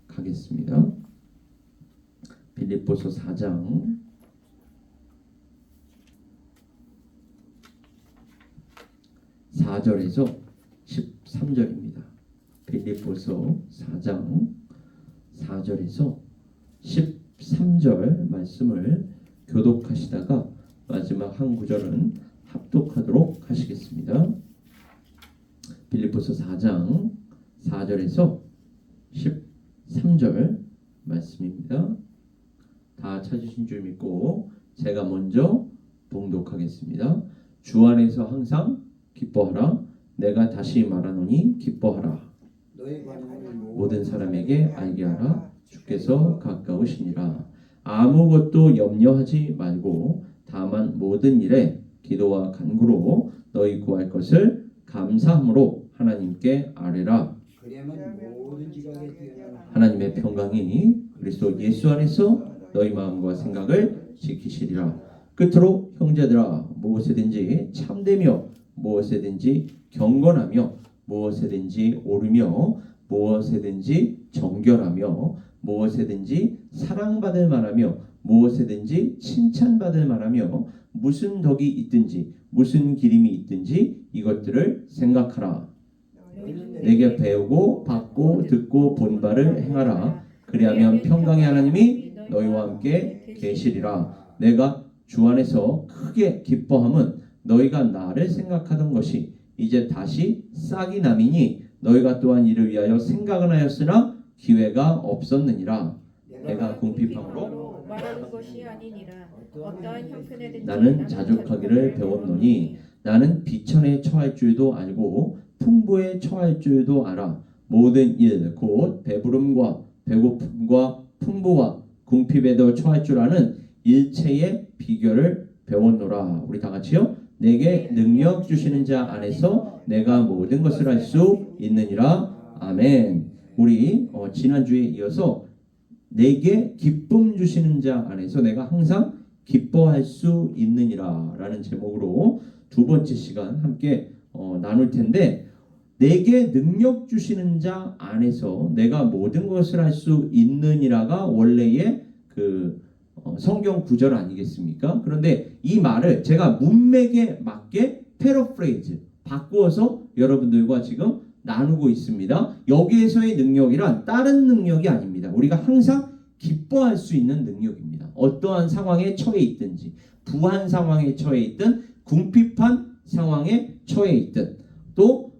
가겠습니다. 빌립보서 4장 4절에서 13절입니다. 빌립보서 4장 4절에서 13절 말씀을 교독하시다가 마지막 한 구절은 합독하도록 하시겠습니다. 빌립보서 4장 4절에서 13절 말씀입니다. 다 찾으신 줄 믿고 제가 먼저 봉독하겠습니다. 주 안에서 항상 기뻐하라. 내가 다시 말하노니 기뻐하라. 모든 사람에게 알게 하라. 주께서 가까우시니라. 아무것도 염려하지 말고 다만 모든 일에 기도와 간구로 너희 구할 것을 감사함으로 하나님께 아뢰라. 하나님의 평강이 그리스도 예수 안에서 너희 마음과 생각을 지키시리라. 끝으로 형제들아, 무엇이든지 참되며 무엇이든지 경건하며 무엇이든지 옳으며 무엇이든지 정결하며 무엇이든지 사랑받을 만하며 무엇이든지 칭찬받을 만하며 무슨 덕이 있든지 무슨 기림이 있든지 이것들을 생각하라. 내게 배우고 받고 듣고 본 바를 행하라. 그리하면 평강의 하나님이 너희와 함께 계시리라. 내가 주 안에서 크게 기뻐함은 너희가 나를 생각하던 것이 이제 다시 싹이 남이니 너희가 또한 이를 위하여 생각은 하였으나 기회가 없었느니라. 내가 궁핍함으로 말하는 것이 아니니라. 어떠한 형편에든지 나는 자족하기를 배웠노니 나는 비천에 처할 줄도 알고 풍부에 처할 줄도 알아. 모든 일 곧 배부름과 배고픔과 풍부와 궁핍에도 처할 줄 아는 일체의 비결을 배웠노라. 우리 다 같이요. 내게 능력 주시는 자 안에서 내가 모든 것을 할 수 있느니라. 아멘. 우리 지난주에 이어서 내게 기쁨 주시는 자 안에서 내가 항상 기뻐할 수 있느니라 라는 제목으로 두 번째 시간 함께 나눌 텐데, 내게 능력 주시는 자 안에서 내가 모든 것을 할 수 있느니라가 원래의 그 성경 구절 아니겠습니까? 그런데 이 말을 제가 문맥에 맞게 패러프레이즈 바꾸어서 여러분들과 지금 나누고 있습니다. 여기에서의 능력이란 다른 능력이 아닙니다. 우리가 항상 기뻐할 수 있는 능력입니다. 어떠한 상황에 처해 있든지, 부한 상황에 처해 있든 궁핍한 상황에 처해 있든, 또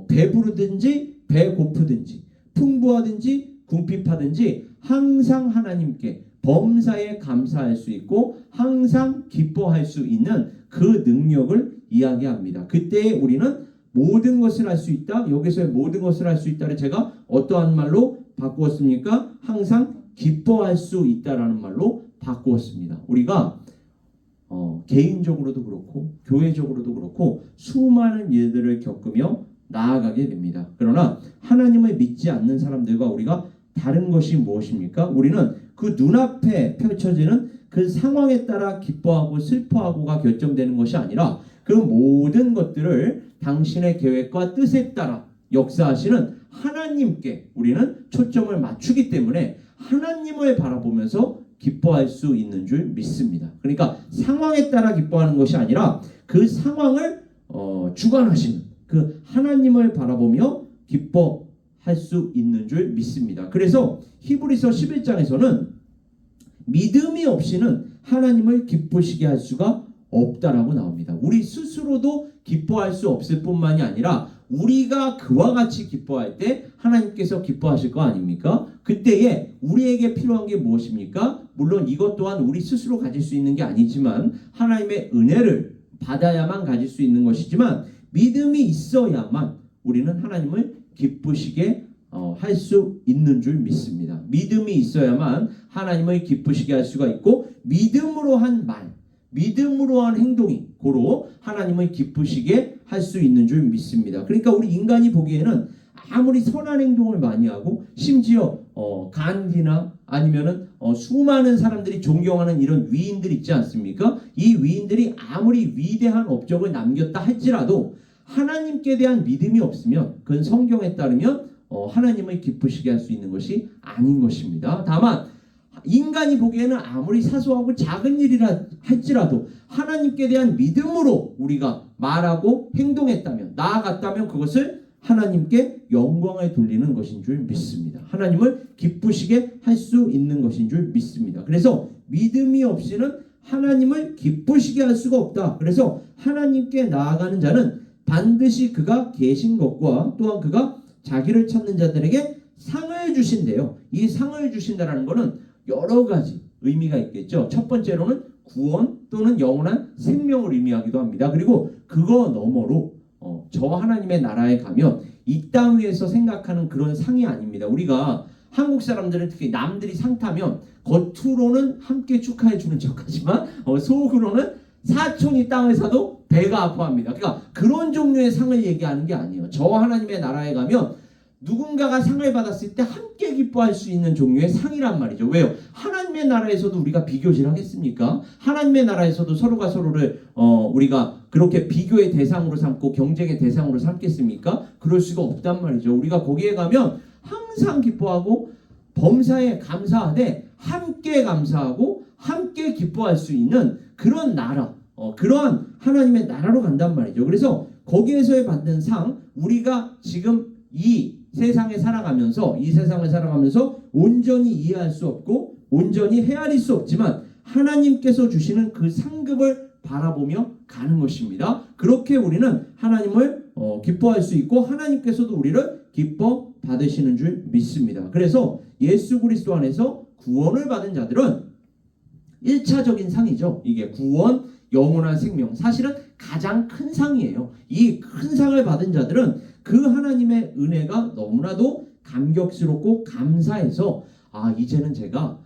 배부르든지 배고프든지 풍부하든지 궁핍하든지 항상 하나님께 범사에 감사할 수 있고 항상 기뻐할 수 있는 그 능력을 이야기합니다. 그때 우리는 모든 것을 할 수 있다. 여기서의 모든 것을 할 수 있다를 제가 어떠한 말로 바꾸었습니까? 항상 기뻐할 수 있다라는 말로 바꾸었습니다. 우리가 개인적으로도 그렇고 교회적으로도 그렇고 수많은 일들을 겪으며 나아가게 됩니다. 그러나 하나님을 믿지 않는 사람들과 우리가 다른 것이 무엇입니까? 우리는 그 눈앞에 펼쳐지는 그 상황에 따라 기뻐하고 슬퍼하고가 결정되는 것이 아니라 그 모든 것들을 당신의 계획과 뜻에 따라 역사하시는 하나님께 우리는 초점을 맞추기 때문에 하나님을 바라보면서 기뻐할 수 있는 줄 믿습니다. 그러니까 상황에 따라 기뻐하는 것이 아니라 그 상황을 주관하시는 그 하나님을 바라보며 기뻐할 수 있는 줄 믿습니다. 그래서 히브리서 11장에서는 믿음이 없이는 하나님을 기쁘시게 할 수가 없다라고 나옵니다. 우리 스스로도 기뻐할 수 없을 뿐만이 아니라 우리가 그와 같이 기뻐할 때 하나님께서 기뻐하실 거 아닙니까? 그때에 우리에게 필요한 게 무엇입니까? 물론 이것 또한 우리 스스로 가질 수 있는 게 아니지만 하나님의 은혜를 받아야만 가질 수 있는 것이지만 믿음이 있어야만 우리는 하나님을 기쁘시게 할 수 있는 줄 믿습니다. 믿음이 있어야만 하나님을 기쁘시게 할 수가 있고 믿음으로 한 말, 믿음으로 한 행동이 고로 하나님을 기쁘시게 할 수 있는 줄 믿습니다. 그러니까 우리 인간이 보기에는 아무리 선한 행동을 많이 하고 심지어 간디나 아니면은 수많은 사람들이 존경하는 이런 위인들 있지 않습니까? 이 위인들이 아무리 위대한 업적을 남겼다 할지라도 하나님께 대한 믿음이 없으면 그건 성경에 따르면 하나님을 기쁘시게 할 수 있는 것이 아닌 것입니다. 다만 인간이 보기에는 아무리 사소하고 작은 일이라 할지라도 하나님께 대한 믿음으로 우리가 말하고 행동했다면, 나아갔다면 그것을 하나님께 영광을 돌리는 것인 줄 믿습니다. 하나님을 기쁘시게 할 수 있는 것인 줄 믿습니다. 그래서 믿음이 없이는 하나님을 기쁘시게 할 수가 없다. 그래서 하나님께 나아가는 자는 반드시 그가 계신 것과 또한 그가 자기를 찾는 자들에게 상을 주신대요. 이 상을 주신다라는 것은 여러 가지 의미가 있겠죠. 첫 번째로는 구원 또는 영원한 생명을 의미하기도 합니다. 그리고 그거 너머로 저 하나님의 나라에 가면 이 땅 위에서 생각하는 그런 상이 아닙니다. 우리가 한국 사람들은 특히 남들이 상 타면 겉으로는 함께 축하해 주는 척하지만 속으로는 사촌이 땅을 사도 배가 아파합니다. 그러니까 그런 종류의 상을 얘기하는 게 아니에요. 저 하나님의 나라에 가면 누군가가 상을 받았을 때 함께 기뻐할 수 있는 종류의 상이란 말이죠. 왜요? 하나님의 나라에서도 우리가 비교질 하겠습니까? 하나님의 나라에서도 서로가 서로를 우리가 그렇게 비교의 대상으로 삼고 경쟁의 대상으로 삼겠습니까? 그럴 수가 없단 말이죠. 우리가 거기에 가면 항상 기뻐하고 범사에 감사하되 함께 감사하고 함께 기뻐할 수 있는 그런 나라, 그러한 하나님의 나라로 간단 말이죠. 그래서 거기에서의 받는 상, 우리가 지금 이 세상을 살아가면서 온전히 이해할 수 없고 온전히 헤아릴 수 없지만 하나님께서 주시는 그 상급을 바라보며 가는 것입니다. 그렇게 우리는 하나님을 기뻐할 수 있고 하나님께서도 우리를 기뻐 받으시는 줄 믿습니다. 그래서 예수 그리스도 안에서 구원을 받은 자들은 1차적인 상이죠. 이게 구원, 영원한 생명, 사실은 가장 큰 상이에요. 이 큰 상을 받은 자들은 그 하나님의 은혜가 너무나도 감격스럽고 감사해서 이제는 제가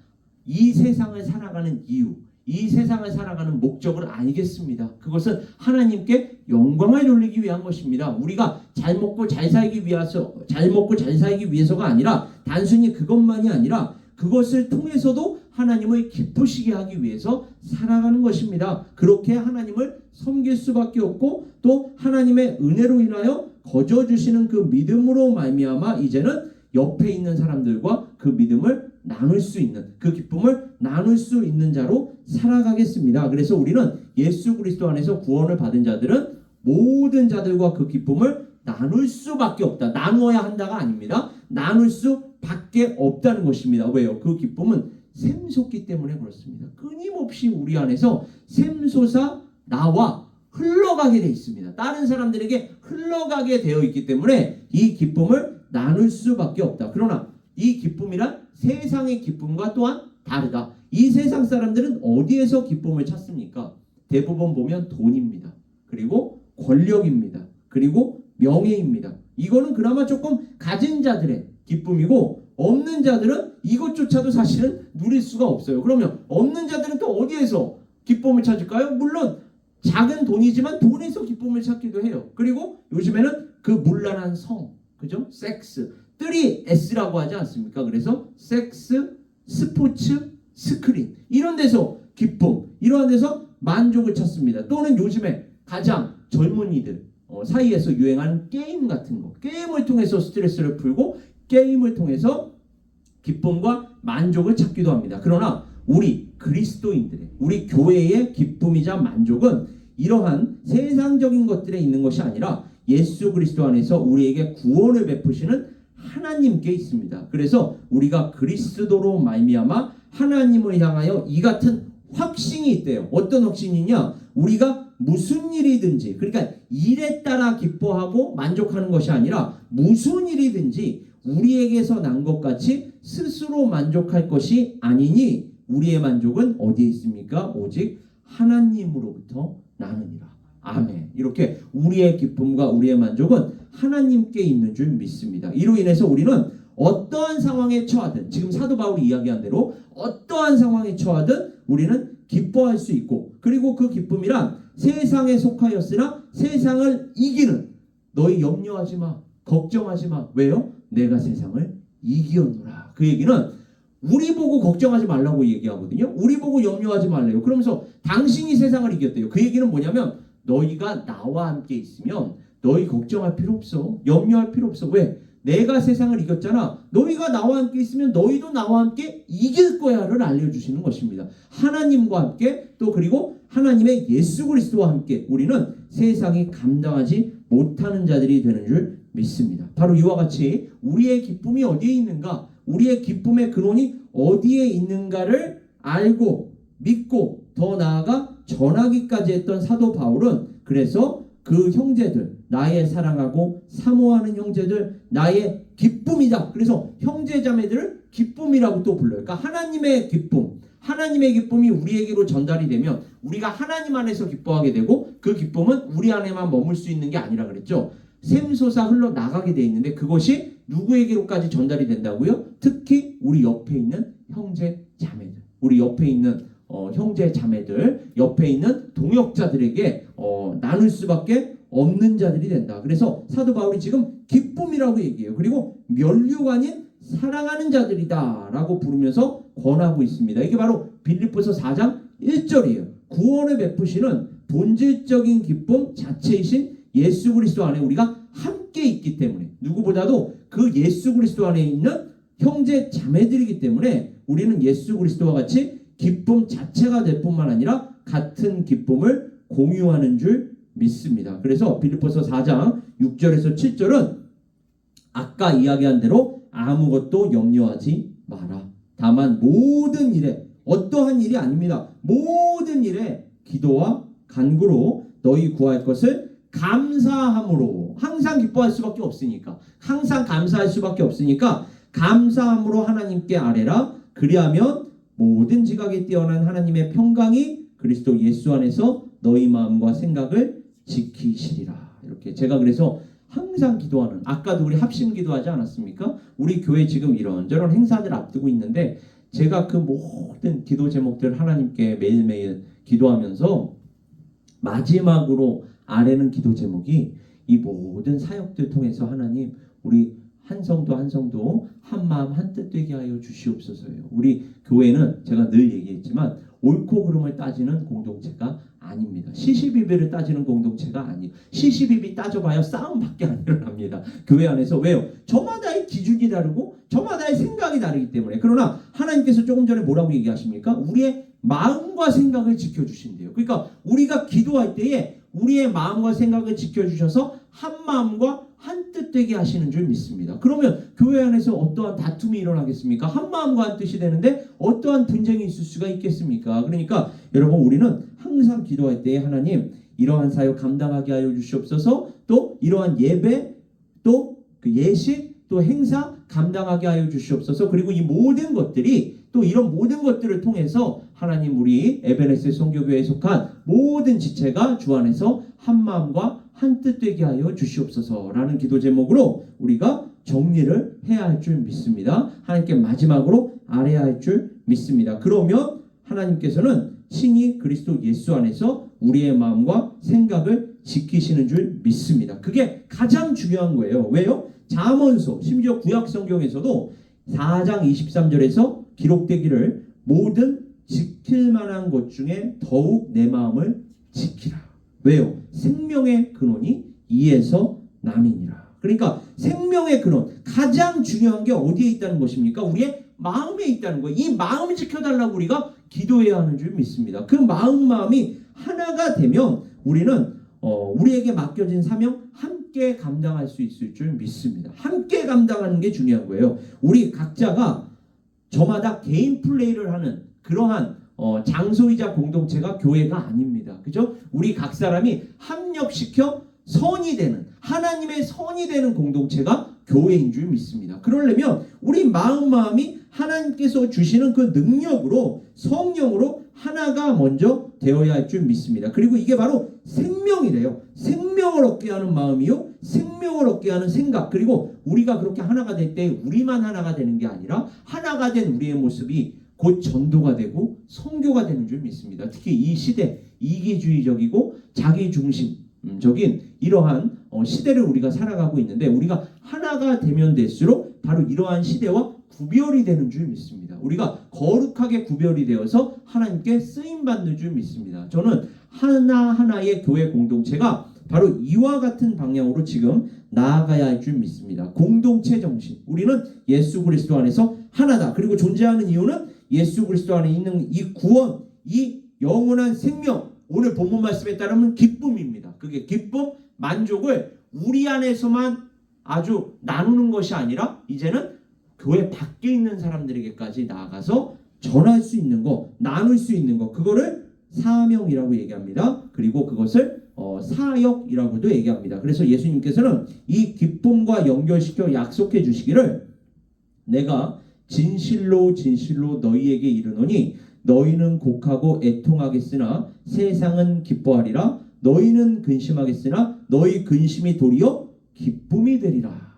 이 세상을 살아가는 이유, 이 세상을 살아가는 목적을 알겠습니다. 그것은 하나님께 영광을 돌리기 위한 것입니다. 우리가 잘 먹고 잘 살기 위해서가 아니라 단순히 그것만이 아니라 그것을 통해서도 하나님을 기쁘시게 하기 위해서 살아가는 것입니다. 그렇게 하나님을 섬길 수밖에 없고 또 하나님의 은혜로 인하여 거저주시는 그 믿음으로 말미암아 이제는 옆에 있는 사람들과 그 믿음을 나눌 수 있는, 그 기쁨을 나눌 수 있는 자로 살아가겠습니다. 그래서 우리는 예수 그리스도 안에서 구원을 받은 자들은 모든 자들과 그 기쁨을 나눌 수밖에 없다. 나누어야 한다가 아닙니다. 나눌 수밖에 없다는 것입니다. 왜요? 그 기쁨은 샘솟기 때문에 그렇습니다. 끊임없이 우리 안에서 샘솟아 나와 흘러가게 되어 있습니다. 다른 사람들에게 흘러가게 되어 있기 때문에 이 기쁨을 나눌 수밖에 없다. 그러나 이 기쁨이란 세상의 기쁨과 또한 다르다. 이 세상 사람들은 어디에서 기쁨을 찾습니까? 대부분 보면 돈입니다. 그리고 권력입니다. 그리고 명예입니다. 이거는 그나마 조금 가진 자들의 기쁨이고 없는 자들은 이것조차도 사실은 누릴 수가 없어요. 그러면 없는 자들은 또 어디에서 기쁨을 찾을까요? 물론 작은 돈이지만 돈에서 기쁨을 찾기도 해요. 그리고 요즘에는 그 문란한 성, 그죠? 섹스, 3S라고 하지 않습니까? 그래서 섹스, 스포츠, 스크린 이런 데서 기쁨, 이러한 데서 만족을 찾습니다. 또는 요즘에 가장 젊은이들 사이에서 유행하는 게임 같은 거, 게임을 통해서 스트레스를 풀고 게임을 통해서 기쁨과 만족을 찾기도 합니다. 그러나 우리 그리스도인들의, 우리 교회의 기쁨이자 만족은 이러한 세상적인 것들에 있는 것이 아니라 예수 그리스도 안에서 우리에게 구원을 베푸시는 하나님께 있습니다. 그래서 우리가 그리스도로 말미암아 하나님을 향하여 이 같은 확신이 있대요. 어떤 확신이냐? 우리가 무슨 일이든지, 그러니까 일에 따라 기뻐하고 만족하는 것이 아니라 무슨 일이든지 우리에게서 난 것 같이 스스로 만족할 것이 아니니 우리의 만족은 어디에 있습니까? 오직 하나님으로부터 나느니라. 아멘. 이렇게 우리의 기쁨과 우리의 만족은 하나님께 있는 줄 믿습니다. 이로 인해서 우리는 어떠한 상황에 처하든, 지금 사도 바울이 이야기한 대로 어떠한 상황에 처하든 우리는 기뻐할 수 있고, 그리고 그 기쁨이란 세상에 속하였으나 세상을 이기는, 너희 염려하지 마, 걱정하지 마. 왜요? 내가 세상을 이기었노라. 그 얘기는 우리 보고 걱정하지 말라고 얘기하거든요. 우리 보고 염려하지 말래요. 그러면서 당신이 세상을 이겼대요. 그 얘기는 뭐냐면 너희가 나와 함께 있으면 너희 걱정할 필요 없어. 염려할 필요 없어. 왜? 내가 세상을 이겼잖아. 너희가 나와 함께 있으면 너희도 나와 함께 이길 거야를 알려주시는 것입니다. 하나님과 함께 또 그리고 하나님의 예수 그리스도와 함께 우리는 세상이 감당하지 못하는 자들이 되는 줄 믿습니다. 바로 이와 같이 우리의 기쁨이 어디에 있는가, 우리의 기쁨의 근원이 어디에 있는가를 알고 믿고 더 나아가 전하기까지 했던 사도 바울은 그래서 그 형제들, 나의 사랑하고 사모하는 형제들, 나의 기쁨이다. 그래서 형제자매들을 기쁨이라고 또 불러요. 그러니까 하나님의 기쁨, 하나님의 기쁨이 우리에게로 전달이 되면 우리가 하나님 안에서 기뻐하게 되고 그 기쁨은 우리 안에만 머물 수 있는 게 아니라 그랬죠. 샘솟아 흘러나가게 돼 있는데 그것이 누구에게로까지 전달이 된다고요? 특히 우리 옆에 있는 형제자매들, 우리 옆에 있는 형제 자매들, 옆에 있는 동역자들에게 나눌 수밖에 없는 자들이 된다. 그래서 사도 바울이 지금 기쁨이라고 얘기해요. 그리고 면류가 아닌 사랑하는 자들이다 라고 부르면서 권하고 있습니다. 이게 바로 빌립보서 4장 1절이에요. 구원을 베푸시는 본질적인 기쁨 자체이신 예수 그리스도 안에 우리가 함께 있기 때문에, 누구보다도 그 예수 그리스도 안에 있는 형제 자매들이기 때문에 우리는 예수 그리스도와 같이 기쁨 자체가 될 뿐만 아니라 같은 기쁨을 공유하는 줄 믿습니다. 그래서 빌립보서 4장 6절에서 7절은 아까 이야기한 대로 아무것도 염려하지 마라. 다만 모든 일에, 어떠한 일이 아닙니다. 모든 일에 기도와 간구로 너희 구할 것을 감사함으로, 항상 기뻐할 수밖에 없으니까, 항상 감사할 수밖에 없으니까 감사함으로 하나님께 아뢰라. 그리하면 모든 지각에 뛰어난 하나님의 평강이 그리스도 예수 안에서 너희 마음과 생각을 지키시리라. 이렇게 제가 그래서 항상 기도하는, 아까도 우리 합심 기도하지 않았습니까? 우리 교회 지금 이런저런 행사들 앞두고 있는데 제가 그 모든 기도 제목들 하나님께 매일매일 기도하면서 마지막으로 아뢰는 기도 제목이 이 모든 사역들 통해서 하나님 우리 한 성도 한 성도 한 마음 한 뜻 되게 하여 주시옵소서예요. 우리 교회는 제가 늘 얘기했지만 옳고 그름을 따지는 공동체가 아닙니다. 시시비비를 따지는 공동체가 아니에요. 시시비비 따져봐야 싸움밖에 안 일어납니다. 교회 안에서. 왜요? 저마다의 기준이 다르고 저마다의 생각이 다르기 때문에. 그러나 하나님께서 조금 전에 뭐라고 얘기하십니까? 우리의 마음과 생각을 지켜주신대요. 그러니까 우리가 기도할 때에 우리의 마음과 생각을 지켜주셔서 한 마음과 한 뜻 되게 하시는 줄 믿습니다. 그러면 교회 안에서 어떠한 다툼이 일어나겠습니까? 한 마음과 한 뜻이 되는데 어떠한 분쟁이 있을 수가 있겠습니까? 그러니까 여러분 우리는 항상 기도할 때에 하나님 이러한 사역 감당하게 하여 주시옵소서, 또 이러한 예배, 또 그 예식, 또 행사 감당하게 하여 주시옵소서. 그리고 이 모든 것들이 또 이런 모든 것들을 통해서 하나님 우리 에베네스 선교교회에 속한 모든 지체가 주 안에서 한 마음과 한 뜻 되게 하여 주시옵소서라는 기도 제목으로 우리가 정리를 해야 할 줄 믿습니다. 하나님께 마지막으로 아뢰야 할 줄 믿습니다. 그러면 하나님께서는 친히 그리스도 예수 안에서 우리의 마음과 생각을 지키시는 줄 믿습니다. 그게 가장 중요한 거예요. 왜요? 잠언서, 심지어 구약 성경에서도 4장 23절에서 기록되기를 모든 지킬 만한 것 중에 더욱 내 마음을 지키라. 왜요? 생명의 근원이 이에서 남이니라. 그러니까 생명의 근원, 가장 중요한 게 어디에 있다는 것입니까? 우리의 마음에 있다는 거예요. 이 마음을 지켜달라고 우리가 기도해야 하는 줄 믿습니다. 그 마음이 하나가 되면 우리는 우리에게 맡겨진 사명 함께 감당할 수 있을 줄 믿습니다. 함께 감당하는 게 중요한 거예요. 우리 각자가 저마다 개인 플레이를 하는 그러한 장소이자 공동체가 교회가 아닙니다. 그죠? 우리 각 사람이 합력시켜 선이 되는, 하나님의 선이 되는 공동체가 교회인 줄 믿습니다. 그러려면 우리 마음이 하나님께서 주시는 그 능력으로, 성령으로 하나가 먼저 되어야 할 줄 믿습니다. 그리고 이게 바로 생명이래요. 생명을 얻게 하는 마음이요, 생명을 얻게 하는 생각. 그리고 우리가 그렇게 하나가 될 때 우리만 하나가 되는 게 아니라 하나가 된 우리의 모습이 곧 전도가 되고 선교가 되는 줄 믿습니다. 특히 이 시대, 이기주의적이고 자기중심적인 이러한 시대를 우리가 살아가고 있는데 우리가 하나가 되면 될수록 바로 이러한 시대와 구별이 되는 줄 믿습니다. 우리가 거룩하게 구별이 되어서 하나님께 쓰임받는 줄 믿습니다. 저는 하나하나의 교회 공동체가 바로 이와 같은 방향으로 지금 나아가야 할 줄 믿습니다. 공동체 정신. 우리는 예수 그리스도 안에서 하나다. 그리고 존재하는 이유는 예수 그리스도 안에 있는 이 구원, 이 영원한 생명, 오늘 본문 말씀에 따르면 기쁨입니다. 그게 기쁨, 만족을 우리 안에서만 아주 나누는 것이 아니라 이제는 교회 밖에 있는 사람들에게까지 나아가서 전할 수 있는 거, 나눌 수 있는 거, 그거를 사명이라고 얘기합니다. 그리고 그것을 사역이라고도 얘기합니다. 그래서 예수님께서는 이 기쁨과 연결시켜 약속해 주시기를 내가 진실로 진실로 너희에게 이르노니 너희는 곡하고 애통하겠으나 세상은 기뻐하리라. 너희는 근심하겠으나 너희 근심이 도리어 기쁨이 되리라.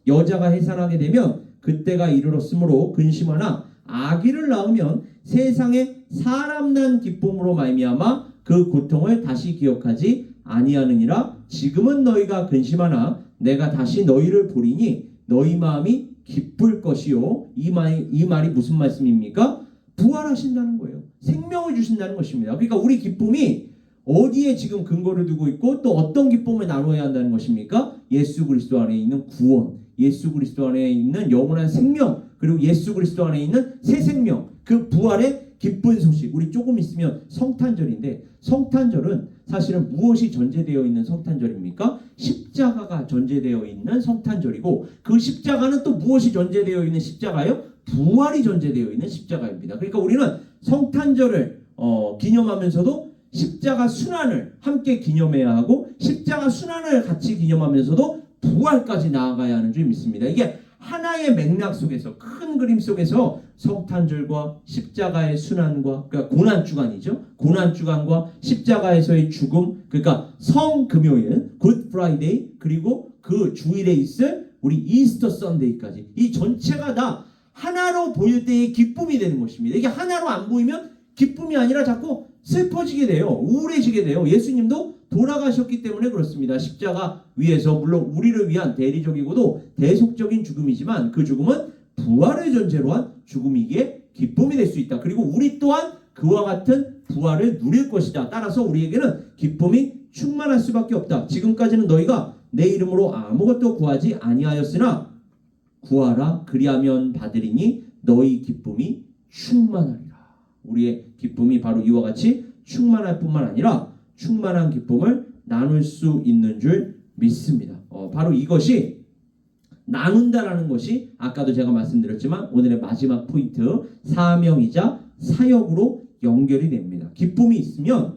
여자가 해산하게 되면 그때가 이르렀으므로 근심하나 아기를 낳으면 세상에 사람 난 기쁨으로 말미암아 그 고통을 다시 기억하지 아니하느니라. 지금은 너희가 근심하나 내가 다시 너희를 보리니 너희 마음이 기쁠 것이요. 이 말이 무슨 말씀입니까? 부활하신다는 거예요. 생명을 주신다는 것입니다. 그러니까 우리 기쁨이 어디에 지금 근거를 두고 있고 또 어떤 기쁨을 나눠야 한다는 것입니까? 예수 그리스도 안에 있는 구원, 예수 그리스도 안에 있는 영원한 생명, 그리고 예수 그리스도 안에 있는 새 생명, 그 부활의 기쁜 소식. 우리 조금 있으면 성탄절인데 성탄절은 사실은 무엇이 전제되어 있는 성탄절입니까? 십자가가 전제되어 있는 성탄절이고 그 십자가는 또 무엇이 전제되어 있는 십자가요? 부활이 전제되어 있는 십자가입니다. 그러니까 우리는 성탄절을 기념하면서도 십자가 순환을 함께 기념해야 하고 십자가 순환을 같이 기념하면서도 부활까지 나아가야 하는 줄 믿습니다. 이게 하나의 맥락 속에서 큰 그림 속에서 성탄절과 십자가의 순환과 그러니까 고난주간이죠. 고난주간과 십자가에서의 죽음 그러니까 성금요일 굿 프라이데이 그리고 그 주일에 있을 우리 이스터 선데이까지 이 전체가 다 하나로 보일 때의 기쁨이 되는 것입니다. 이게 하나로 안 보이면 기쁨이 아니라 자꾸 슬퍼지게 돼요. 우울해지게 돼요. 예수님도 돌아가셨기 때문에 그렇습니다. 십자가 위에서 물론 우리를 위한 대리적이고도 대속적인 죽음이지만 그 죽음은 부활을 전제로 한 죽음이기에 기쁨이 될 수 있다. 그리고 우리 또한 그와 같은 부활을 누릴 것이다. 따라서 우리에게는 기쁨이 충만할 수밖에 없다. 지금까지는 너희가 내 이름으로 아무것도 구하지 아니하였으나 구하라 그리하면 받으리니 너희 기쁨이 충만하리라. 우리의 기쁨이 바로 이와 같이 충만할 뿐만 아니라 충만한 기쁨을 나눌 수 있는 줄 믿습니다. 바로 이것이 나눈다라는 것이 아까도 제가 말씀드렸지만 오늘의 마지막 포인트 사명이자 사역으로 연결이 됩니다. 기쁨이 있으면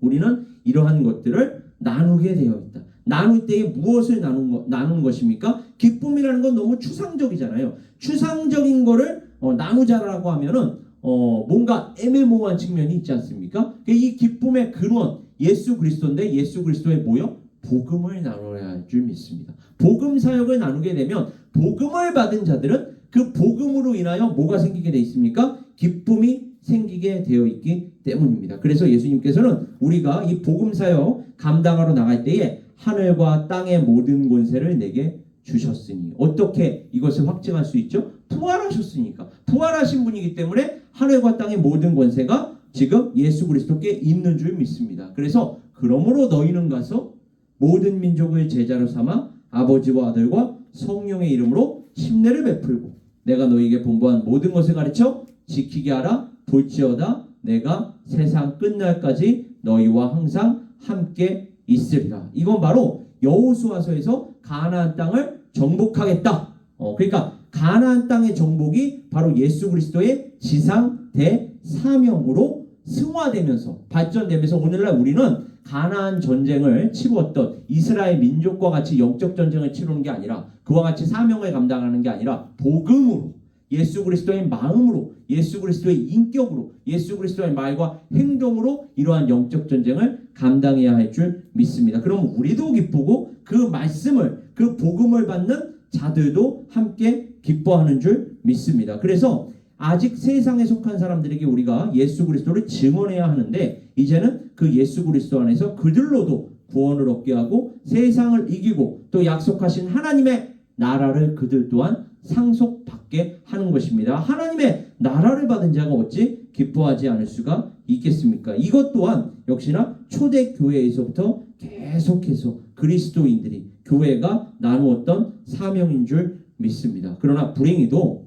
우리는 이러한 것들을 나누게 되어 있다. 나눌 때에 무엇을 나누는 것입니까? 기쁨이라는 건 너무 추상적이잖아요. 추상적인 거를 나누자라고 하면은 뭔가 애매모호한 측면이 있지 않습니까? 이 기쁨의 근원 예수 그리스도인데 예수 그리스도의 뭐요? 복음을 나눠야 할 줄 믿습니다. 복음 사역을 나누게 되면 복음을 받은 자들은 그 복음으로 인하여 뭐가 생기게 돼 있습니까? 기쁨이 생기게 되어 있기 때문입니다. 그래서 예수님께서는 우리가 이 복음 사역 감당하러 나갈 때에 하늘과 땅의 모든 권세를 내게 주셨으니 어떻게 이것을 확증할 수 있죠? 부활하셨으니까. 부활하신 분이기 때문에 하늘과 땅의 모든 권세가 지금 예수 그리스도께 있는 줄 믿습니다. 그래서 그러므로 너희는 가서 모든 민족을 제자로 삼아 아버지와 아들과 성령의 이름으로 침례를 베풀고 내가 너희에게 본보한 모든 것을 가르쳐 지키게 하라. 볼지어다 내가 세상 끝날까지 너희와 항상 함께 있으리라. 이건 바로 여호수아서에서 가나안 땅을 정복하겠다. 그러니까 가나안 땅의 정복이 바로 예수 그리스도의 지상 대사명으로 승화되면서 발전되면서 오늘날 우리는 가나안 전쟁을 치루었던 이스라엘 민족과 같이 영적 전쟁을 치르는 게 아니라 그와 같이 사명을 감당하는 게 아니라 복음으로 예수 그리스도의 마음으로 예수 그리스도의 인격으로 예수 그리스도의 말과 행동으로 이러한 영적 전쟁을 감당해야 할 줄 믿습니다. 그럼 우리도 기쁘고 그 말씀을 그 복음을 받는 자들도 함께 기뻐하는 줄 믿습니다. 그래서 아직 세상에 속한 사람들에게 우리가 예수 그리스도를 증언해야 하는데 이제는 그 예수 그리스도 안에서 그들로도 구원을 얻게 하고 세상을 이기고 또 약속하신 하나님의 나라를 그들 또한 상속받게 하는 것입니다. 하나님의 나라를 받은 자가 어찌 기뻐하지 않을 수가 있겠습니까? 이것 또한 역시나 초대교회에서부터 계속해서 그리스도인들이 교회가 나누었던 사명인 줄 믿습니다. 그러나 불행히도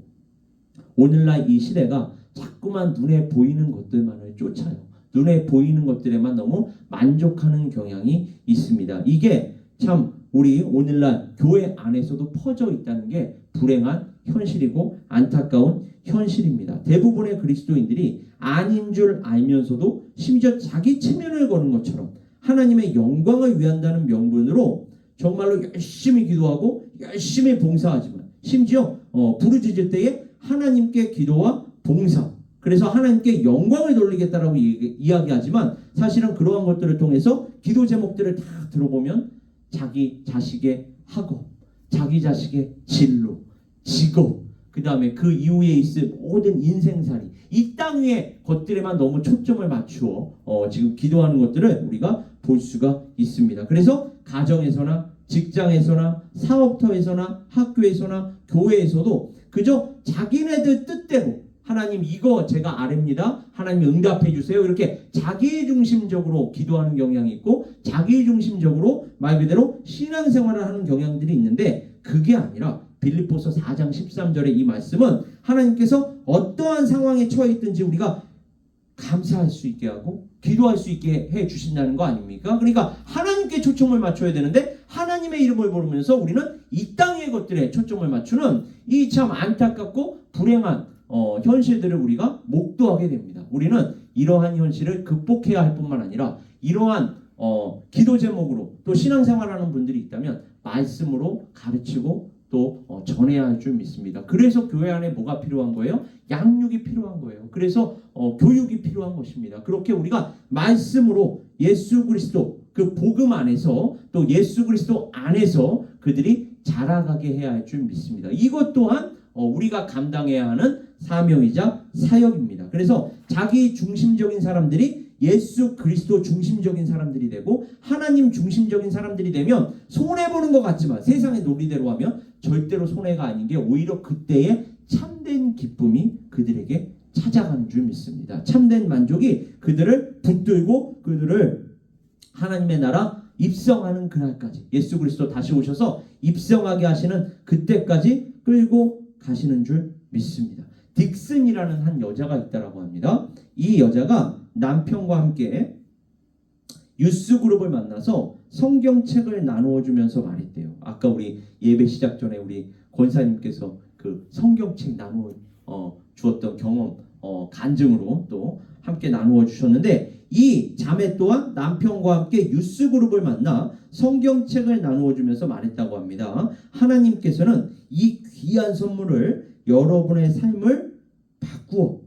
오늘날 이 시대가 자꾸만 눈에 보이는 것들만을 쫓아요. 눈에 보이는 것들에만 너무 만족하는 경향이 있습니다. 이게 참 우리 오늘날 교회 안에서도 퍼져 있다는 게 불행한 현실이고 안타까운 현실입니다. 대부분의 그리스도인들이 아닌 줄 알면서도 심지어 자기 체면을 거는 것처럼 하나님의 영광을 위한다는 명분으로 정말로 열심히 기도하고 열심히 봉사하지만 심지어 부르짖을 때에 하나님께 기도와 봉사, 그래서 하나님께 영광을 돌리겠다라고 이야기하지만 사실은 그러한 것들을 통해서 기도 제목들을 다 들어보면 자기 자식의 학업, 자기 자식의 진로, 직업, 그 다음에 그 이후에 있을 모든 인생살이, 이 땅 위의 것들에만 너무 초점을 맞추어 지금 기도하는 것들을 우리가 볼 수가 있습니다. 그래서 가정에서나 직장에서나 사업터에서나 학교에서나 교회에서도 그저 자기네들 뜻대로 하나님 이거 제가 아랍니다. 하나님 응답해 주세요. 이렇게 자기중심적으로 기도하는 경향이 있고 자기중심적으로 말 그대로 신앙생활을 하는 경향들이 있는데 그게 아니라 빌립보서 4장 13절의 이 말씀은 하나님께서 어떠한 상황에 처해 있든지 우리가 감사할 수 있게 하고 기도할 수 있게 해 주신다는 거 아닙니까? 그러니까 하나님께 초점을 맞춰야 되는데 하나님의 이름을 부르면서 우리는 이 땅의 것들에 초점을 맞추는 이 참 안타깝고 불행한 현실들을 우리가 목도하게 됩니다. 우리는 이러한 현실을 극복해야 할 뿐만 아니라 이러한 기도 제목으로 또 신앙생활하는 분들이 있다면 말씀으로 가르치고 또 전해야 할 줄 믿습니다. 그래서 교회 안에 뭐가 필요한 거예요? 양육이 필요한 거예요. 그래서 교육이 필요한 것입니다. 그렇게 우리가 말씀으로 예수 그리스도 그 복음 안에서 또 예수 그리스도 안에서 그들이 자라가게 해야 할 줄 믿습니다. 이것 또한 우리가 감당해야 하는 사명이자 사역입니다. 그래서 자기 중심적인 사람들이 예수 그리스도 중심적인 사람들이 되고 하나님 중심적인 사람들이 되면 손해보는 것 같지만 세상의 논리대로 하면 절대로 손해가 아닌 게 오히려 그때의 참된 기쁨이 그들에게 찾아가는 줄 믿습니다. 참된 만족이 그들을 붙들고 그들을 하나님의 나라 입성하는 그날까지 예수 그리스도 다시 오셔서 입성하게 하시는 그때까지 끌고 가시는 줄 믿습니다. 딕슨이라는 한 여자가 있다라고 합니다. 이 여자가 남편과 함께 유스 그룹을 만나서 성경책을 나누어 주면서 말했대요. 아까 우리 예배 시작 전에 우리 권사님께서 그 성경책 나누어 주었던 경험 간증으로 또 함께 나누어 주셨는데 이 자매 또한 남편과 함께 유스 그룹을 만나 성경책을 나누어 주면서 말했다고 합니다. 하나님께서는 이 귀한 선물을 여러분의 삶을 바꾸어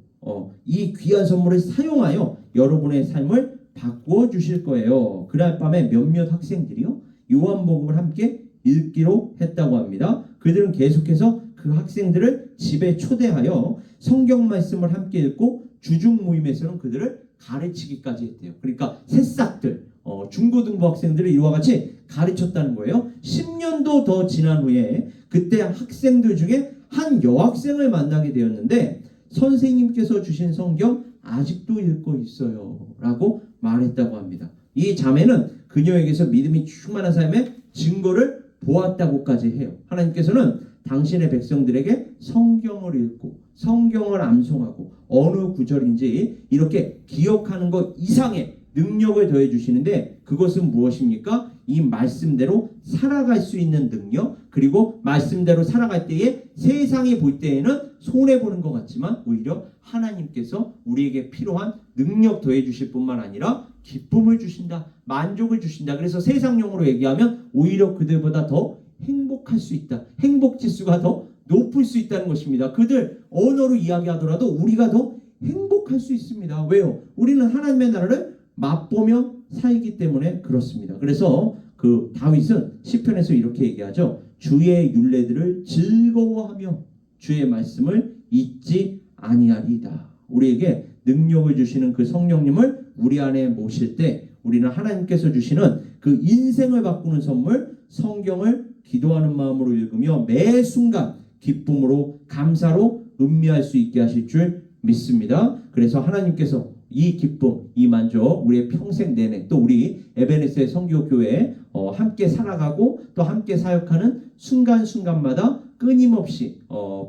이 귀한 선물을 사용하여 여러분의 삶을 바꾸어 주실 거예요. 그날 밤에 몇몇 학생들이요 요한복음을 함께 읽기로 했다고 합니다. 그들은 계속해서 그 학생들을 집에 초대하여 성경 말씀을 함께 읽고 주중 모임에서는 그들을 가르치기까지 했대요. 그러니까 새싹들 중고등부 학생들을 이와 같이 가르쳤다는 거예요. 10년도 더 지난 후에 그때 학생들 중에 한 여학생을 만나게 되었는데 선생님께서 주신 성경 아직도 읽고 있어요 라고 말했다고 합니다. 이 자매는 그녀에게서 믿음이 충만한 삶의 증거를 보았다고까지 해요. 하나님께서는 당신의 백성들에게 성경을 읽고 성경을 암송하고 어느 구절인지 이렇게 기억하는 것 이상의 능력을 더해 주시는데 그것은 무엇입니까? 이 말씀대로 살아갈 수 있는 능력, 그리고 말씀대로 살아갈 때에 세상이 볼 때에는 손해보는 것 같지만 오히려 하나님께서 우리에게 필요한 능력 더해 주실 뿐만 아니라 기쁨을 주신다, 만족을 주신다. 그래서 세상용어로 얘기하면 오히려 그들보다 더 행복할 수 있다. 행복 지수가 더 높을 수 있다는 것입니다. 그들 언어로 이야기하더라도 우리가 더 행복할 수 있습니다. 왜요? 우리는 하나님의 나라를 맛보며 살기 때문에 그렇습니다. 그래서 그 다윗은 시편에서 이렇게 얘기하죠. 주의 율례들을 즐거워하며 주의 말씀을 잊지 아니하리이다. 우리에게 능력을 주시는 그 성령님을 우리 안에 모실 때 우리는 하나님께서 주시는 그 인생을 바꾸는 선물 성경을 기도하는 마음으로 읽으며 매 순간 기쁨으로 감사로 음미할 수 있게 하실 줄 믿습니다. 그래서 하나님께서 이 기쁨, 이 만족 우리의 평생 내내 또 우리 에베네스의 성교교회 함께 살아가고 또 함께 사역하는 순간순간마다 끊임없이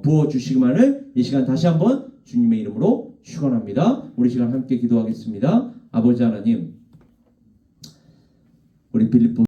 부어주시기만을 이 시간 다시 한번 주님의 이름으로 축원합니다. 우리 시간 함께 기도하겠습니다. 아버지 하나님, 우리 빌립보